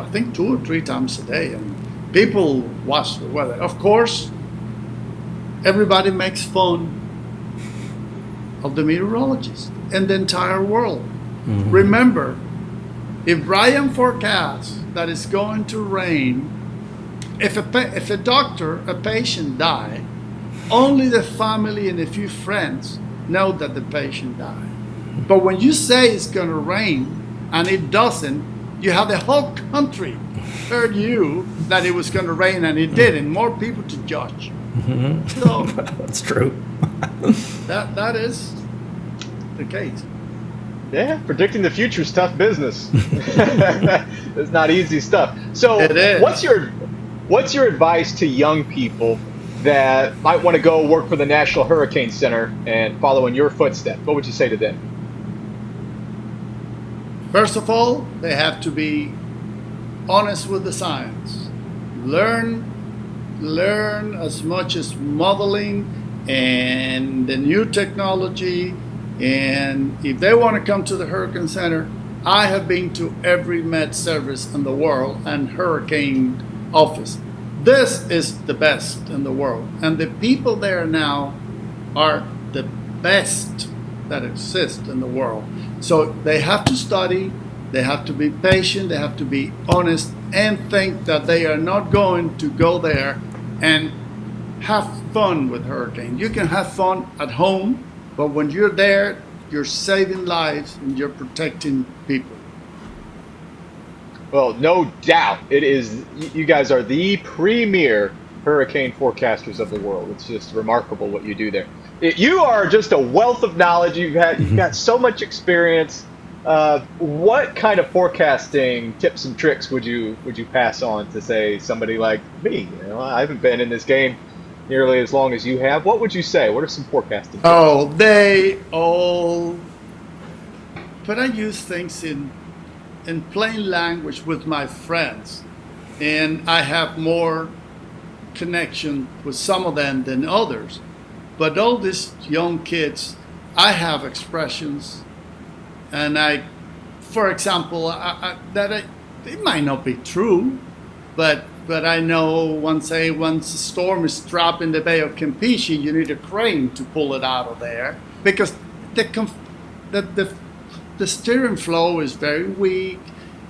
I think 2 or 3 times a day, and people watch the weather. Of course, everybody makes fun of the meteorologist and the entire world. Mm-hmm. Remember, if Bryan forecasts that it's going to rain, if a patient die, only the family and a few friends know that the patient died. But when you say it's going to rain and it doesn't, you have the whole country heard you that it was going to rain and it didn't. More people to judge. Mm-hmm. So that's true. that is the case. Yeah, predicting the future is tough business. It's not easy stuff. So it is. What's your advice to young people that might want to go work for the National Hurricane Center and follow in your footsteps? What would you say to them? First of all, they have to be honest with the science. Learn as much as modeling and the new technology. And if they want to come to the Hurricane Center, I have been to every Met Service in the world and hurricane office. This is the best in the world. And the people there now are the best that exist in the world. So they have to study, they have to be patient, they have to be honest, and think that they are not going to go there and have fun with hurricane. You can have fun at home, but when you're there, you're saving lives and you're protecting people. Well, no doubt it is. You guys are the premier hurricane forecasters of the world. It's just remarkable what you do there. You are just a wealth of knowledge. You've got so much experience. What kind of forecasting tips and tricks would you pass on to, say, somebody like me? You know, I haven't been in this game nearly as long as you have. What would you say? What are some forecasting tips? Oh, they all. But I use things in in plain language with my friends, and I have more connection with some of them than others. But all these young kids, I have expressions, and for example, it might not be true, but I know once a storm is trapped in the Bay of Campeche, you need a crane to pull it out of there because the steering flow is very weak,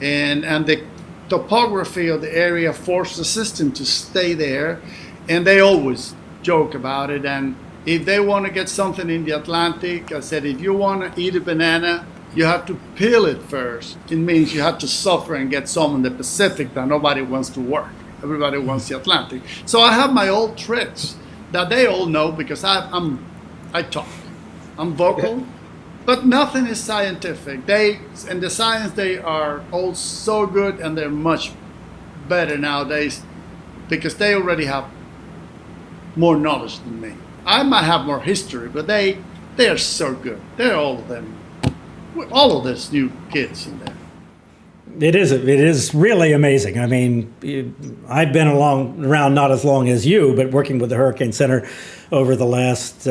and the topography of the area forced the system to stay there, and they always joke about it. And if they want to get something in the Atlantic, I said, if you want to eat a banana, you have to peel it first. It means you have to suffer and get some in the Pacific that nobody wants to work. Everybody wants the Atlantic. So I have my old tricks that they all know because I talk. I'm vocal, but nothing is scientific. In the science, they are all so good, and they're much better nowadays because they already have more knowledge than me. I might have more history, but they are so good. They're all of them. All of these new kids in there. It is really amazing. I mean, I've been around not as long as you, but working with the Hurricane Center over the last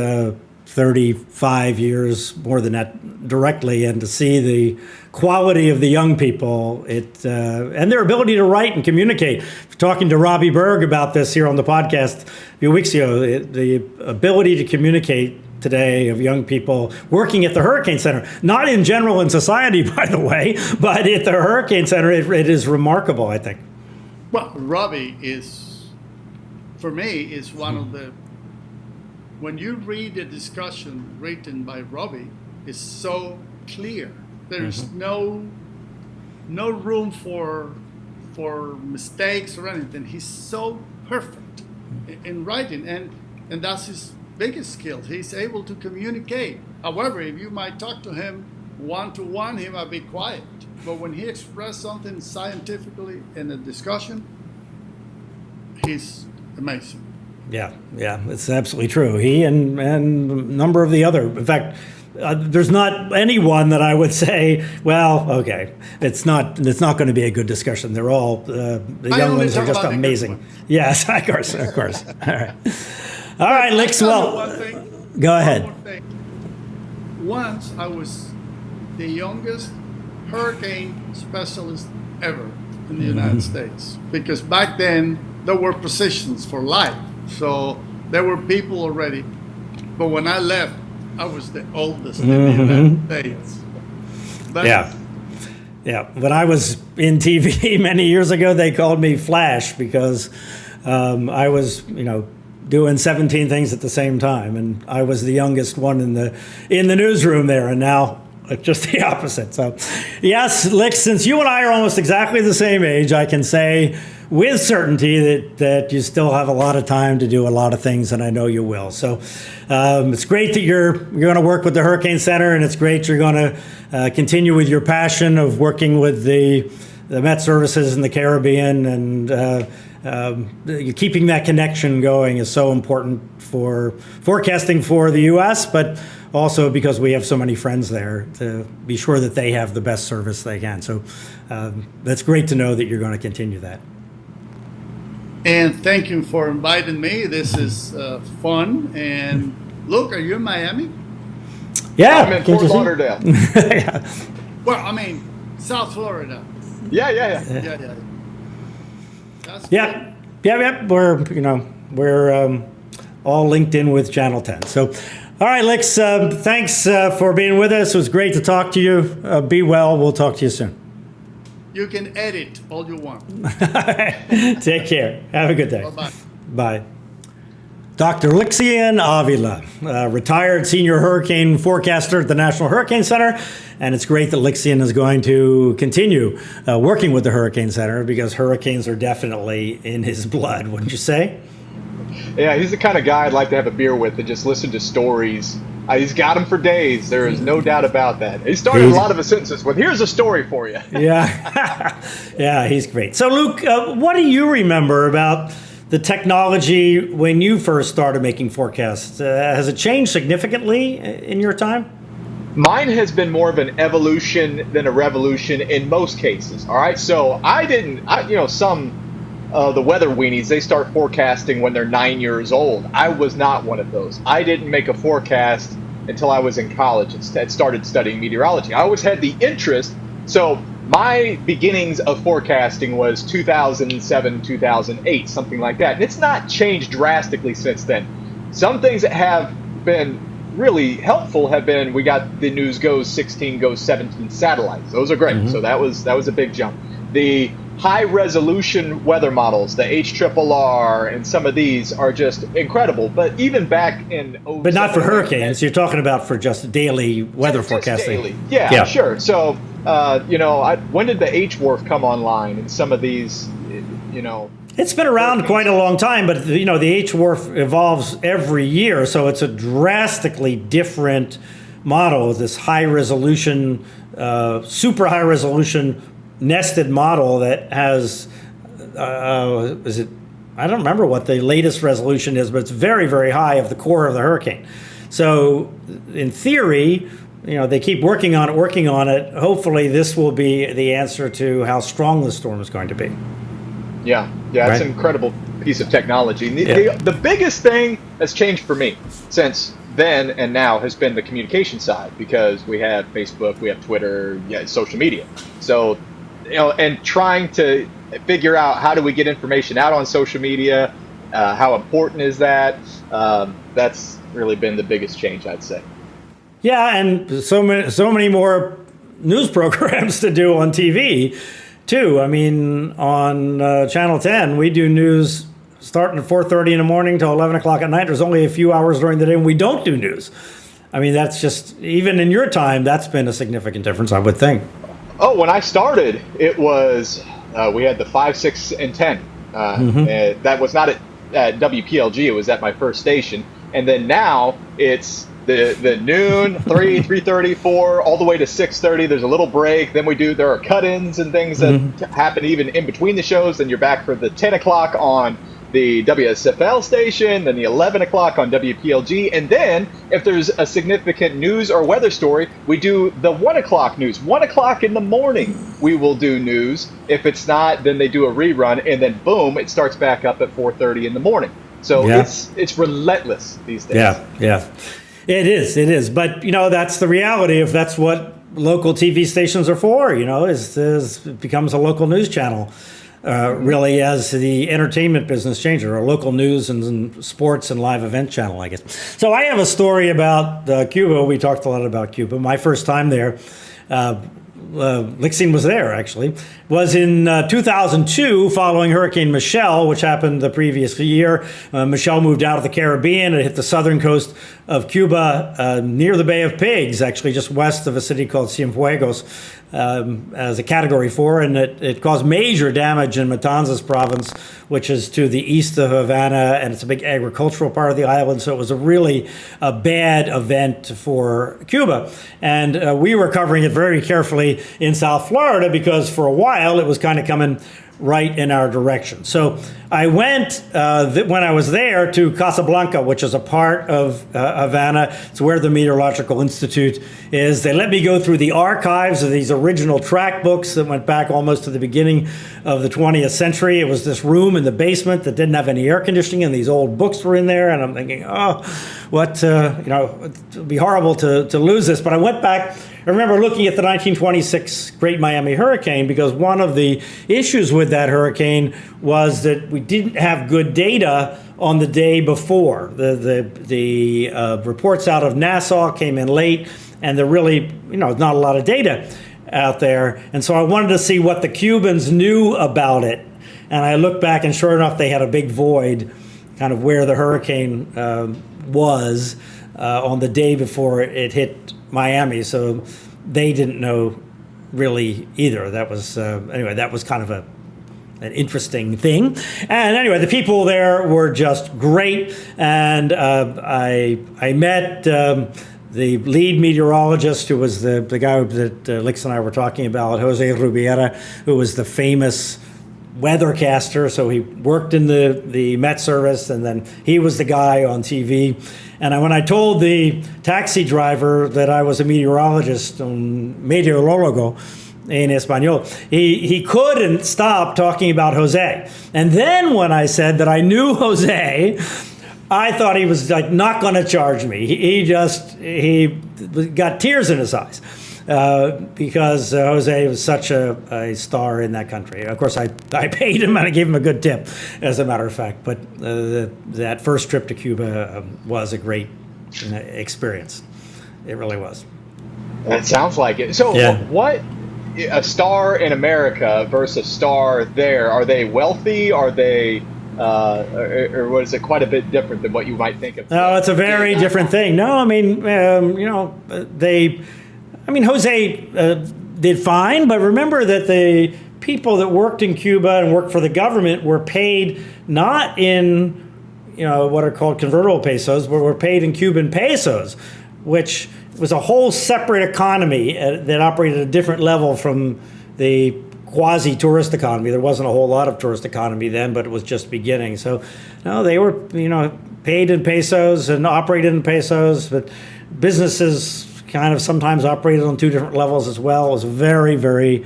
35 years, more than that directly, and to see the quality of the young people, and their ability to write and communicate. Talking to Robbie Berg about this here on the podcast a few weeks ago, the ability to communicate today of young people working at the Hurricane Center, not in general in society, by the way, but at the Hurricane Center, it is remarkable, I think. Well, Robbie for me, is one of the, when you read the discussion written by Robbie, it's so clear. There's no room for mistakes or anything. He's so perfect in writing, and that's his biggest skill. He's able to communicate. However, if you might talk to him one-to-one, he might be quiet. But when he expresses something scientifically in a discussion, he's amazing. Yeah, it's absolutely true. He and a number of the other, in fact, there's not anyone that I would say, well, okay, it's not going to be a good discussion. They're all, the young ones are just amazing. Yes, of course. All right, Lix, well, go ahead. Once I was the youngest hurricane specialist ever in the United States, because back then there were positions for life. So there were people already. But when I left, I was the oldest in the United States. Yeah. When I was in TV many years ago, they called me Flash because I was, doing 17 things at the same time, and I was the youngest one in the newsroom there, and now it's just the opposite. So, yes, Lix, since you and I are almost exactly the same age, I can say with certainty that you still have a lot of time to do a lot of things, and I know you will. So, it's great that you're going to work with the Hurricane Center, and it's great you're going to continue with your passion of working with the Met Services in the Caribbean, and keeping that connection going is so important for forecasting for the U.S., but also because we have so many friends there to be sure that they have the best service they can. So that's great to know that you're going to continue that. And thank you for inviting me. This is fun. And Luke, are you in Miami? Yeah. I'm in Fort Lauderdale. Yeah. Well, I mean, South Florida. Yeah. That's Yeah. We're all linked in with Channel 10. So, all right, Lix, thanks for being with us. It was great to talk to you. Be well. We'll talk to you soon. You can edit all you want. Take care. Have a good day. Bye-bye. Bye. Dr. Lixion Avila, retired senior hurricane forecaster at the National Hurricane Center. And it's great that Lixion is going to continue working with the Hurricane Center because hurricanes are definitely in his blood, wouldn't you say? Yeah, he's the kind of guy I'd like to have a beer with and just listen to stories. He's got them for days. There is no doubt about that. He started a lot of his sentences with, here's a story for you. Yeah. Yeah, he's great. So, Luke, what do you remember about the technology when you first started making forecasts? Has it changed significantly in your time? Mine has been more of an evolution than a revolution in most cases. All right, so some the weather weenies, they start forecasting when they're 9 years old. I was not one of those. I didn't make a forecast until I was in college and started studying meteorology. I always had the interest. So my beginnings of forecasting was 2007, 2008, something like that. And it's not changed drastically since then. Some things that have been really helpful have been, we got the News Goes 16, Goes 17 satellites. Those are great. Mm-hmm. So that was a big jump. The high resolution weather models, the HRRR, and some of these are just incredible. But even back in but not for hurricanes. You're talking about for just daily weather forecasting. Daily. Yeah, sure. So when did the HWRF come online? And some of these, It's been around quite a long time, but the HWRF evolves every year, so it's a drastically different model. This high resolution, super high resolution nested model that has I don't remember what the latest resolution is, but it's very, very high of the core of the hurricane. So in theory, they keep working on it. Hopefully this will be the answer to how strong the storm is going to be. Yeah, it's an incredible piece of technology. The biggest thing that's changed for me since then and now has been the communication side, because we have Facebook, we have Twitter, social media. So, and trying to figure out how do we get information out on social media, how important is that? That's really been the biggest change, I'd say. Yeah, and so many more news programs to do on TV, too. I mean, on Channel 10, we do news starting at 4:30 in the morning till 11 o'clock at night. There's only a few hours during the day when we don't do news. I mean, that's just, even in your time, that's been a significant difference, I would think. Oh, when I started, it was, we had the 5, 6, and 10. That was not at WPLG, it was at my first station. And then now it's the noon, 3, 3:30, 4, all the way to 6:30. There's a little break. Then there are cut-ins and things that happen even in between the shows. Then you're back for the 10 o'clock on the WSFL station, then the 11 o'clock on WPLG. And then if there's a significant news or weather story, we do the 1 o'clock news. 1 o'clock in the morning, we will do news. If it's not, then they do a rerun. And then boom, it starts back up at 4:30 in the morning. So it's relentless these days. Yeah. It is. But, that's the reality. If that's what local TV stations are for, it becomes a local news channel, really, as the entertainment business changes, or a local news and sports and live event channel, I guess. So I have a story about Cuba. We talked a lot about Cuba. My first time there, Lixion was there, actually, was in 2002 following Hurricane Michelle, which happened the previous year. Michelle moved out of the Caribbean. It hit the southern coast of Cuba near the Bay of Pigs, actually just west of a city called Cienfuegos, as a Category 4, and it caused major damage in Matanzas province, which is to the east of Havana, and it's a big agricultural part of the island, so it was a bad event for Cuba. And we were covering it very carefully in South Florida, because for a while it was kind of coming right in our direction. So I went, when I was there, to Casablanca, which is a part of Havana. It's where the Meteorological Institute is. They let me go through the archives of these original track books that went back almost to the beginning of the 20th century. It was this room in the basement that didn't have any air conditioning, and these old books were in there. And I'm thinking, it would be horrible to lose this. But I went back. I remember looking at the 1926 Great Miami Hurricane, because one of the issues with that hurricane was that we didn't have good data on the day before. The reports out of Nassau came in late, and there really, not a lot of data out there. And so I wanted to see what the Cubans knew about it. And I looked back, and sure enough, they had a big void kind of where the hurricane was on the day before it hit Miami. So they didn't know really either. That was that was kind of an interesting thing. And anyway, the people there were just great. And I met the lead meteorologist, who was the guy that Lix and I were talking about, Jose Rubiera, who was the famous weathercaster, so he worked in the Met Service, and then he was the guy on TV. And when I told the taxi driver that I was a meteorologist, meteorologo in Espanol, he couldn't stop talking about Jose. And then when I said that I knew Jose, I thought he was like not going to charge me. He got tears in his eyes. Because Jose was such a star in that country. Of course, I paid him and I gave him a good tip, as a matter of fact. But that first trip to Cuba was a great experience. It really was. That sounds like it. So what, a star in America versus a star there, are they wealthy? Are they, or was it quite a bit different than what you might think of? No, it's a very different thing. No, I mean, Jose did fine, but remember that the people that worked in Cuba and worked for the government were paid not in, what are called convertible pesos, but were paid in Cuban pesos, which was a whole separate economy that operated at a different level from the quasi-tourist economy. There wasn't a whole lot of tourist economy then, but it was just beginning. So, no, they were, paid in pesos and operated in pesos, but businesses kind of sometimes operated on two different levels as well. It was very, very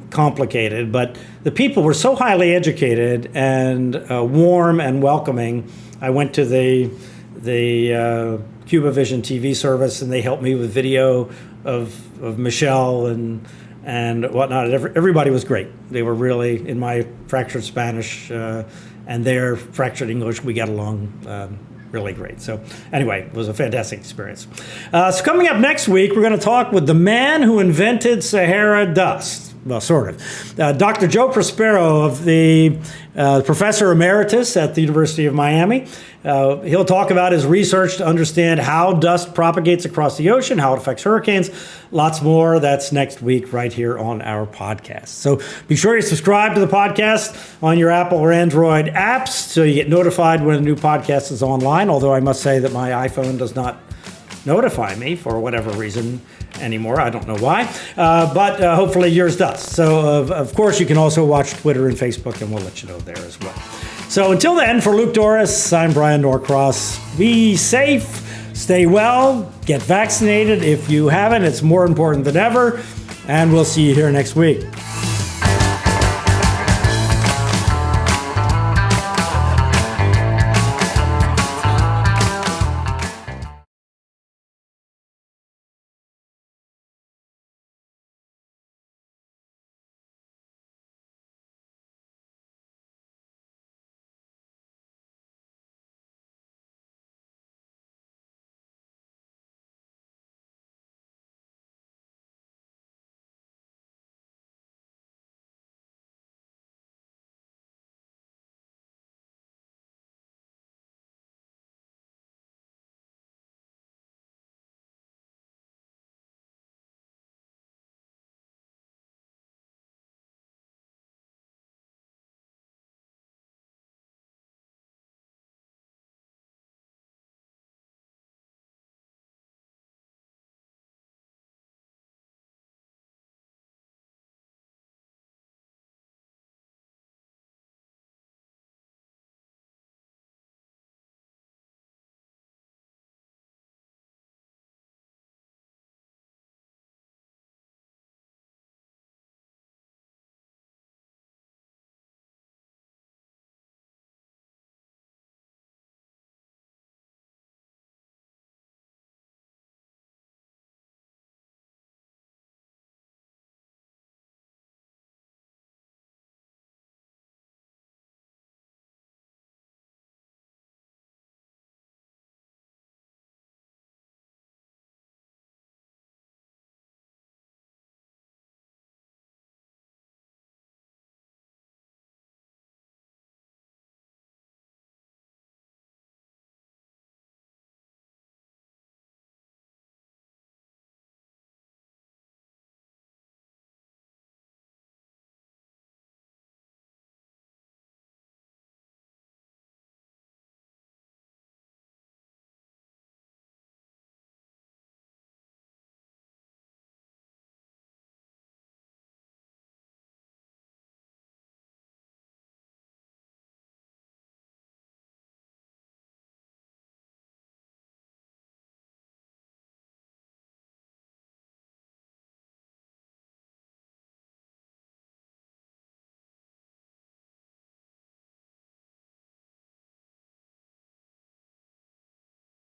complicated. But the people were so highly educated and warm and welcoming. I went to the Cuba Vision TV service, and they helped me with video of Michelle and whatnot. Everybody was great. They were really, in my fractured Spanish and their fractured English, we got along really great. So anyway, it was a fantastic experience. So coming up next week, we're going to talk with the man who invented Sahara dust. Well, sort of. Dr. Joe Prospero, of the Professor Emeritus at the University of Miami. He'll talk about his research to understand how dust propagates across the ocean, how it affects hurricanes, lots more. That's next week right here on our podcast. So be sure you subscribe to the podcast on your Apple or Android apps so you get notified when a new podcast is online, although I must say that my iPhone does not notify me for whatever reason anymore. I don't know why, but hopefully yours does. So, of course, you can also watch Twitter and Facebook, and we'll let you know there as well. So until then, for Luke Doris, I'm Bryan Norcross. Be safe, stay well, get vaccinated. If you haven't, it's more important than ever, and we'll see you here next week.